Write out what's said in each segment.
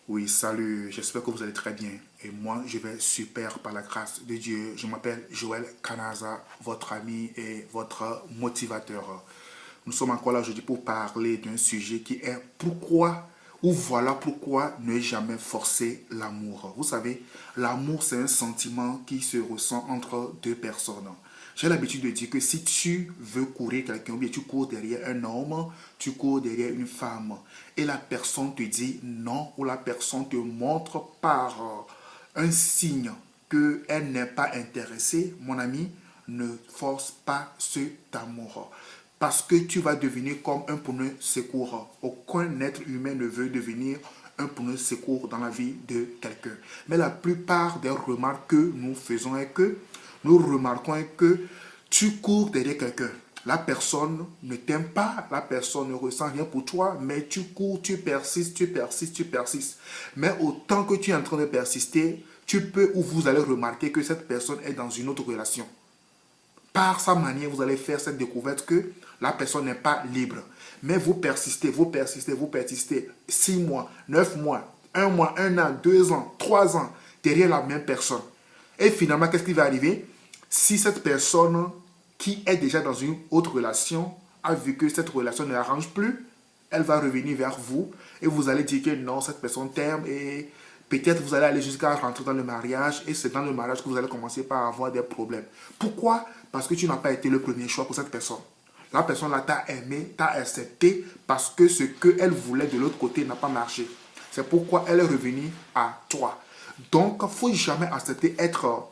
Oui, salut, j'espère que vous allez très bien. Et moi, je vais super par la grâce de Dieu. Je m'appelle Joël Kanaza, votre ami et votre motivateur. Nous sommes encore là aujourd'hui pour parler d'un sujet qui est pourquoi ou voilà pourquoi ne jamais forcer l'amour. Vous savez, l'amour, c'est un sentiment qui se ressent entre deux personnes. J'ai l'habitude de dire que si tu veux courir quelqu'un, ou bien tu cours derrière un homme, tu cours derrière une femme, et la personne te dit non, ou la personne te montre par un signe qu'elle n'est pas intéressée, mon ami, ne force pas cet amour. Parce que tu vas devenir comme un pneu secours. Aucun être humain ne veut devenir un pneu secours dans la vie de quelqu'un. Mais la plupart des remarques que nous faisons est que nous remarquons que tu cours derrière quelqu'un. La personne ne t'aime pas, la personne ne ressent rien pour toi, mais tu cours, tu persistes, tu persistes, tu persistes. Mais autant que tu es en train de persister, tu peux ou vous allez remarquer que cette personne est dans une autre relation. Par sa manière, vous allez faire cette découverte que la personne n'est pas libre. Mais vous persistez, vous persistez, vous persistez. 6 mois, 9 mois, un an, 2 ans, 3 ans, derrière la même personne. Et finalement, qu'est-ce qui va arriver? Si cette personne qui est déjà dans une autre relation a vu que cette relation ne l'arrange plus, elle va revenir vers vous et vous allez dire que non, cette personne t'aime et peut-être vous allez aller jusqu'à rentrer dans le mariage et c'est dans le mariage que vous allez commencer par avoir des problèmes. Pourquoi? Parce que tu n'as pas été le premier choix pour cette personne. La personne là t'a aimé, t'a accepté parce que ce qu'elle voulait de l'autre côté n'a pas marché. C'est pourquoi elle est revenue à toi. Donc, il ne faut jamais accepter être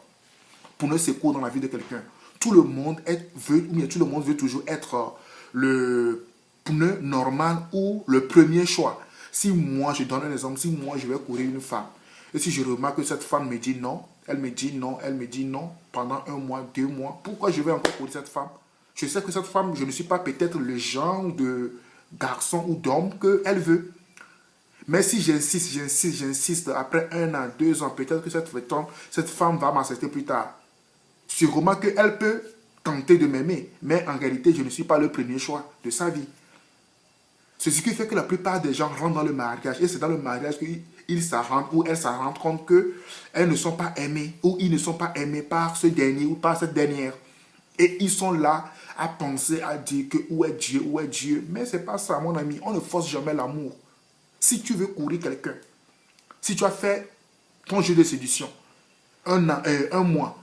pour ne secours dans la vie de quelqu'un. Tout le monde veut, ou bien tout le monde veut toujours être le pneu normal ou le premier choix. Si moi, je donne un exemple, si moi je vais courir une femme, et si je remarque que cette femme me dit non, elle me dit non, elle me dit non, pendant 1 mois, 2 mois, pourquoi je vais encore courir cette femme? Je sais que cette femme, je ne suis pas peut-être le genre de garçon ou d'homme qu'elle veut. Mais si j'insiste, j'insiste, j'insiste, après 1 an, 2 ans, peut-être que cette femme va m'accepter plus tard. Sûrement qu'elle peut tenter de m'aimer, mais en réalité, je ne suis pas le premier choix de sa vie. C'est ce qui fait que la plupart des gens rentrent dans le mariage, et c'est dans le mariage qu'ils s'en rendent ou elles s'en rendent compte qu'elles ne sont pas aimées, ou ils ne sont pas aimés par ce dernier ou par cette dernière. Et ils sont là à penser, à dire que où est Dieu, où est Dieu. Mais c'est pas ça, mon ami. On ne force jamais l'amour. Si tu veux courir quelqu'un, si tu as fait ton jeu de séduction, 1 an, 1 mois,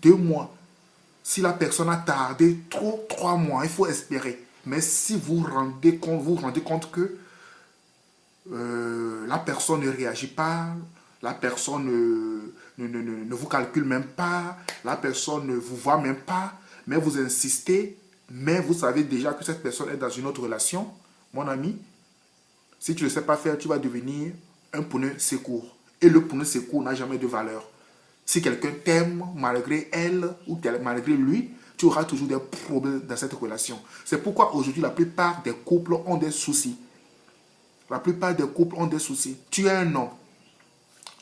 2 mois, si la personne a tardé trop, 3 mois, il faut espérer. Mais si vous rendez compte que la personne ne réagit pas, la personne ne vous calcule même pas, la personne ne vous voit même pas, mais vous insistez, mais vous savez déjà que cette personne est dans une autre relation, mon ami, si tu ne sais pas faire, tu vas devenir un pneu secours. Et le pneu secours n'a jamais de valeur. Si quelqu'un t'aime, malgré elle ou malgré lui, tu auras toujours des problèmes dans cette relation. C'est pourquoi aujourd'hui, la plupart des couples ont des soucis. La plupart des couples ont des soucis. Tu es un homme,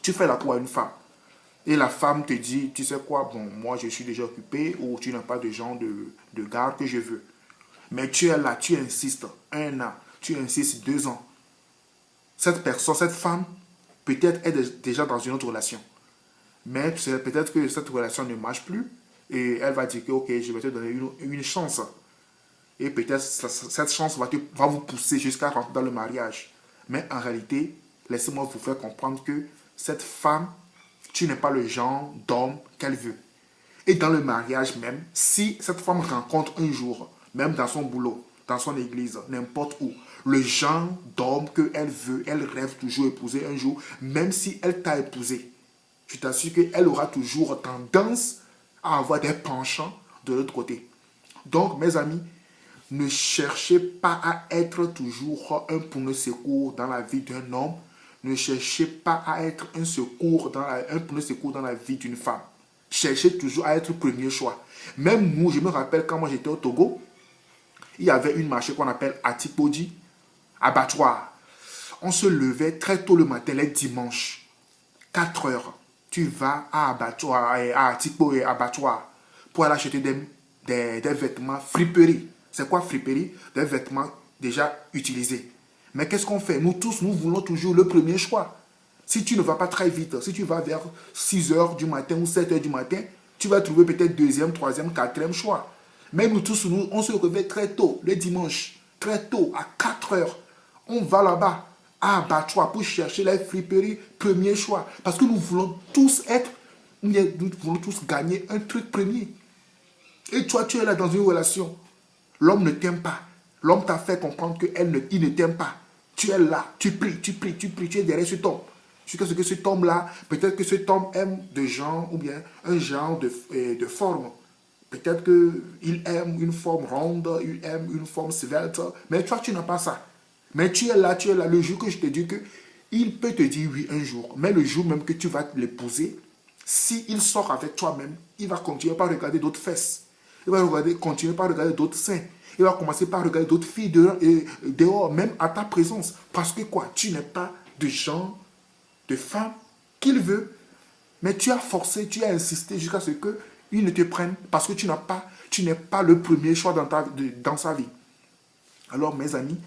tu fais la cour à une femme. Et la femme te dit, tu sais quoi, bon, moi je suis déjà occupé ou tu n'as pas de genre de garde que je veux. Mais tu es là, tu insistes 1 an, tu insistes 2 ans. Cette personne, cette femme, peut-être est déjà dans une autre relation. Mais peut-être que cette relation ne marche plus et elle va dire que ok, je vais te donner une chance. Et peut-être cette chance va vous pousser jusqu'à rentrer dans le mariage. Mais en réalité, laissez-moi vous faire comprendre que cette femme, tu n'es pas le genre d'homme qu'elle veut. Et dans le mariage même, si cette femme rencontre un jour, même dans son boulot, dans son église, n'importe où, le genre d'homme qu'elle veut, elle rêve toujours épouser un jour, même si elle t'a épousé, je t'assure qu'elle aura toujours tendance à avoir des penchants de l'autre côté. Donc, mes amis, ne cherchez pas à être toujours un pneu secours dans la vie d'un homme. Ne cherchez pas à être un pneu secours dans la vie d'une femme. Cherchez toujours à être premier choix. Même nous, je me rappelle quand moi j'étais au Togo, il y avait une marché qu'on appelle Atipodi, abattoir. On se levait très tôt le matin, les dimanches, 4 heures. Tu vas à abattoir, à Atipo et abattoir pour aller acheter des vêtements friperie. C'est quoi friperie? Des vêtements déjà utilisés. Mais qu'est-ce qu'on fait? Nous tous, nous voulons toujours le premier choix. Si tu ne vas pas très vite, si tu vas vers 6 heures du matin ou 7 heures du matin, tu vas trouver peut-être deuxième, troisième, quatrième choix. Mais nous tous, on se réveille très tôt, le dimanche, très tôt, à 4 heures. On va là-bas, à abattoir, pour chercher les friperies, premier choix. Parce que nous voulons tous nous voulons tous gagner un truc premier. Et toi, tu es là dans une relation. L'homme ne t'aime pas. L'homme t'a fait comprendre qu'il ne t'aime pas. Tu es là, tu pries, tu es derrière cet homme. Jusqu'à ce que cet homme-là, peut-être que cet homme aime de genre, ou bien un genre de forme. Peut-être qu'il aime une forme ronde, il aime une forme svelte, mais toi, tu n'as pas ça. Mais tu es là, le jour que je te dis que il peut te dire oui un jour, mais le jour même que tu vas l'épouser, s'il sort avec toi-même, il va continuer par regarder d'autres fesses. Il va continuer par regarder d'autres seins. Il va commencer par regarder d'autres filles dehors, même à ta présence. Parce que quoi? Tu n'es pas de genre de femme qu'il veut. Mais tu as forcé, tu as insisté jusqu'à ce qu'il ne te prenne. Parce que tu n'es pas le premier choix dans sa vie. Alors mes amis,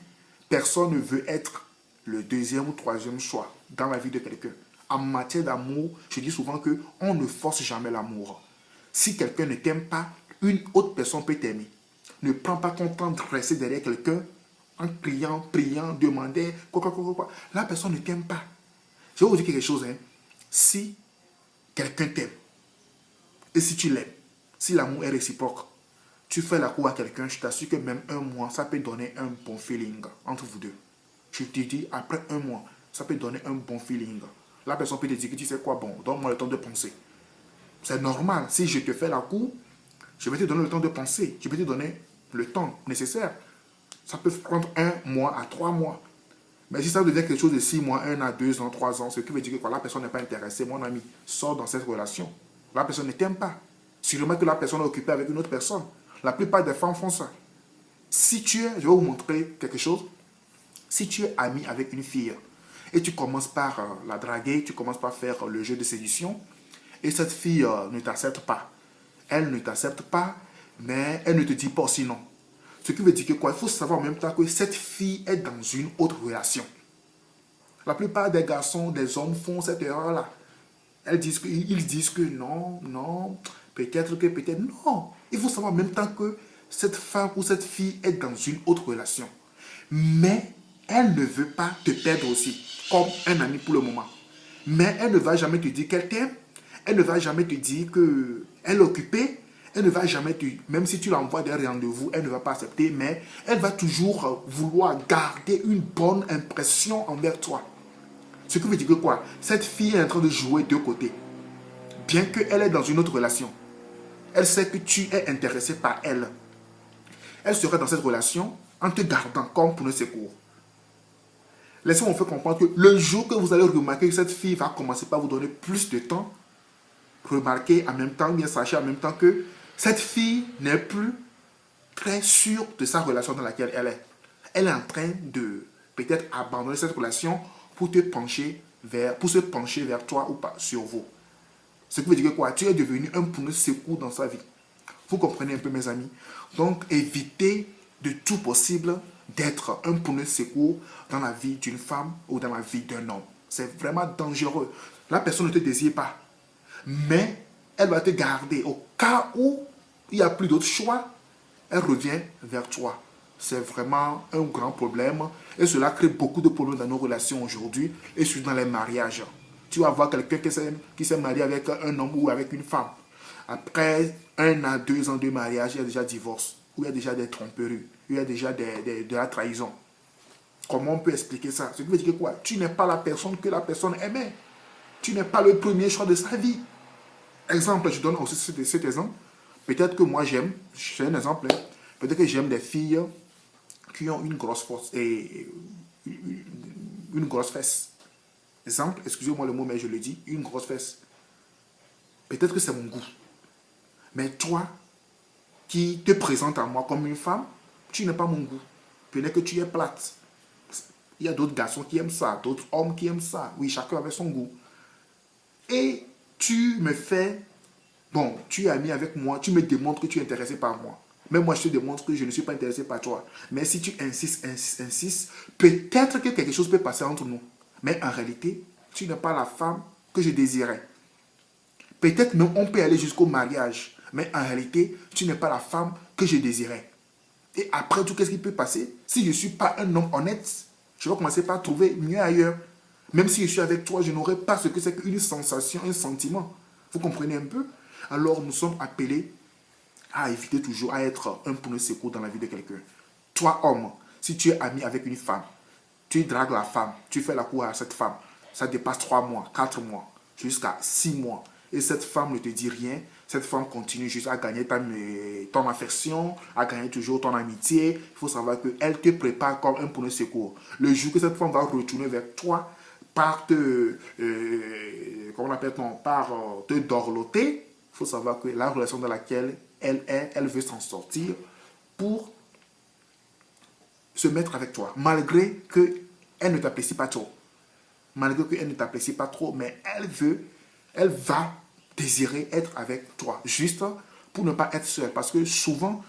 personne ne veut être le deuxième ou troisième choix dans la vie de quelqu'un. En matière d'amour, je dis souvent qu'on ne force jamais l'amour. Si quelqu'un ne t'aime pas, une autre personne peut t'aimer. Ne prends pas ton temps de rester derrière quelqu'un en criant, priant, demandant quoi. La personne ne t'aime pas. Je vais vous dire quelque chose. Si quelqu'un t'aime et si tu l'aimes, si l'amour est réciproque, tu fais la cour à quelqu'un, je t'assure que même un mois, ça peut donner un bon feeling entre vous deux. Je te dis, après un mois, ça peut donner un bon feeling. La personne peut te dire que tu sais quoi, bon, donne-moi le temps de penser. C'est normal. Si je te fais la cour, je vais te donner le temps de penser. Je vais te donner le temps nécessaire. Ça peut prendre 1 mois à 3 mois. Mais si ça devient quelque chose de 6 mois, 1 à 2 ans, 3 ans, ce qui veut dire que quoi, la personne n'est pas intéressée, mon ami, sors dans cette relation. La personne ne t'aime pas. Sûrement que la personne est occupée avec une autre personne. La plupart des femmes font ça. Si tu es, je vais vous montrer quelque chose. Si tu es ami avec une fille et tu commences par la draguer, tu commences par faire le jeu de séduction, et cette fille ne t'accepte pas. Elle ne t'accepte pas, mais elle ne te dit pas sinon. Ce qui veut dire que quoi? Il faut savoir en même temps que cette fille est dans une autre relation. La plupart des garçons, des hommes font cette erreur-là. Ils disent que non, peut-être que peut-être non. Il faut savoir en même temps que cette femme ou cette fille est dans une autre relation. Mais elle ne veut pas te perdre aussi, comme un ami pour le moment. Mais elle ne va jamais te dire qu'elle t'aime. Elle ne va jamais te dire qu'elle est occupée. Elle ne va jamais te... Même si tu l'envoies des rendez-vous, elle ne va pas accepter. Mais elle va toujours vouloir garder une bonne impression envers toi. Ce qui veut dire que quoi? Cette fille est en train de jouer de côtés. Bien qu'elle est dans une autre relation. Elle sait que tu es intéressé par elle. Elle sera dans cette relation en te gardant comme pour un secours. Laissez-moi vous faire comprendre que le jour que vous allez remarquer que cette fille va commencer par vous donner plus de temps, remarquez en même temps, bien sachez en même temps que cette fille n'est plus très sûre de sa relation dans laquelle elle est. Elle est en train de peut-être abandonner cette relation pour se pencher vers toi ou pas sur vous. Ce qui veut dire que quoi? Tu es devenu un pneu secours dans sa vie. Vous comprenez un peu mes amis? Donc évitez de tout possible d'être un pneu secours dans la vie d'une femme ou dans la vie d'un homme. C'est vraiment dangereux. La personne ne te désire pas. Mais elle va te garder. Au cas où il n'y a plus d'autre choix, elle revient vers toi. C'est vraiment un grand problème. Et cela crée beaucoup de problèmes dans nos relations aujourd'hui et surtout dans les mariages. Tu vas voir quelqu'un qui s'est marié avec un homme ou avec une femme. Après 1 à 2 ans de mariage, il y a déjà divorce. Ou il y a déjà des tromperies. Il y a déjà de la trahison. Comment on peut expliquer ça? Ce qui veut dire que quoi? Tu n'es pas la personne que la personne aimait. Tu n'es pas le premier choix de sa vie. Exemple, je donne aussi cet exemple. Peut-être que moi j'aime, c'est un exemple, peut-être que j'aime des filles qui ont une grosse force et une grosse fesse. Exemple, excusez-moi le mot, mais je le dis, une grosse fesse. Peut-être que c'est mon goût. Mais toi, qui te présente à moi comme une femme, tu n'es pas mon goût. Peut-être que tu es plate. Il y a d'autres garçons qui aiment ça, d'autres hommes qui aiment ça. Oui, chacun avec son goût. Et tu me fais, bon, tu es ami avec moi, tu me démontres que tu es intéressé par moi. Mais moi, je te démontre que je ne suis pas intéressé par toi. Mais si tu insistes, peut-être que quelque chose peut passer entre nous. Mais en réalité, tu n'es pas la femme que je désirais. Peut-être même on peut aller jusqu'au mariage, mais en réalité, tu n'es pas la femme que je désirais. Et après tout, qu'est-ce qui peut passer? Si je ne suis pas un homme honnête, je vais commencer par trouver mieux ailleurs. Même si je suis avec toi, je n'aurai pas ce que c'est qu'une sensation, un sentiment. Vous comprenez un peu? Alors nous sommes appelés à éviter toujours à être un pneu secours dans la vie de quelqu'un. Toi, homme, si tu es ami avec une femme, tu dragues la femme, tu fais la cour à cette femme, ça dépasse 3 mois, 4 mois, jusqu'à 6 mois. Et cette femme ne te dit rien, cette femme continue juste à gagner ton affection, à gagner toujours ton amitié. Il faut savoir qu'elle te prépare comme un pneu secours. Le jour que cette femme va retourner vers toi, par comment on appelle te dorloter, il faut savoir que la relation dans laquelle elle est, elle veut s'en sortir pour se mettre avec toi, malgré qu'elle ne t'apprécie pas trop. Malgré qu'elle ne t'apprécie pas trop, mais elle va désirer être avec toi, juste pour ne pas être seule. Parce que souvent,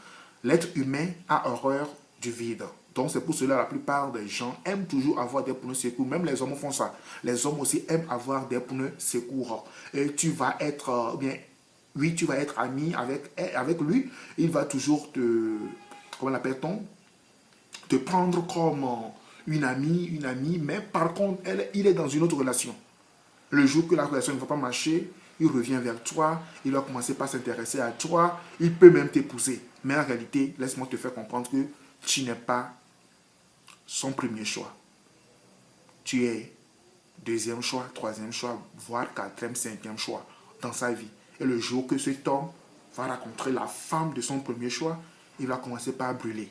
l'être humain a horreur du vide. Donc c'est pour cela que la plupart des gens aiment toujours avoir des pneus secours. Même les hommes font ça. Les hommes aussi aiment avoir des pneus secours. Et tu vas être, oui, tu vas être ami avec lui. Il va toujours comment l'appelle-t-on? Te prendre comme une amie, mais par contre, il est dans une autre relation. Le jour que la relation ne va pas marcher, il revient vers toi, il va commencer par s'intéresser à toi, il peut même t'épouser. Mais en réalité, laisse-moi te faire comprendre que tu n'es pas son premier choix. Tu es deuxième choix, troisième choix, voire quatrième, cinquième choix dans sa vie. Et le jour que cet homme va rencontrer la femme de son premier choix, il va commencer par brûler.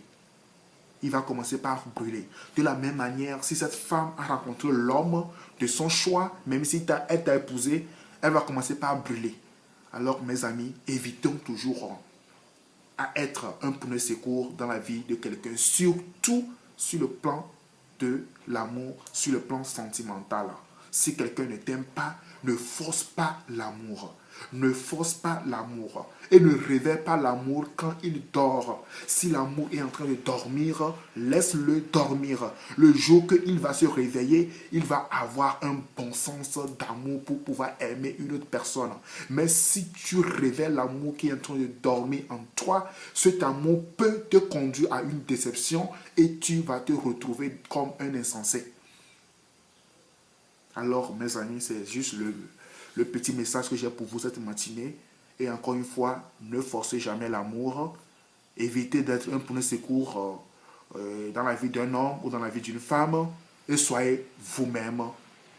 Il va commencer par brûler. De la même manière, si cette femme a rencontré l'homme de son choix, même si elle t'a épousé, elle va commencer par brûler. Alors, mes amis, évitons toujours à être un pneu secours dans la vie de quelqu'un, surtout sur le plan de l'amour, sur le plan sentimental. Si quelqu'un ne t'aime pas, ne force pas l'amour. Ne force pas l'amour. Et ne réveille pas l'amour quand il dort. Si l'amour est en train de dormir, laisse-le dormir. Le jour qu'il va se réveiller, il va avoir un bon sens d'amour pour pouvoir aimer une autre personne. Mais si tu réveilles l'amour qui est en train de dormir en toi, cet amour peut te conduire à une déception et tu vas te retrouver comme un insensé. Alors, mes amis, c'est juste le petit message que j'ai pour vous cette matinée. Et encore une fois, ne forcez jamais l'amour. Évitez d'être un pneu secours dans la vie d'un homme ou dans la vie d'une femme. Et soyez vous-même.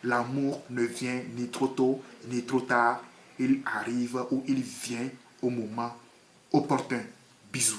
L'amour ne vient ni trop tôt, ni trop tard. Il arrive ou il vient au moment opportun. Bisous.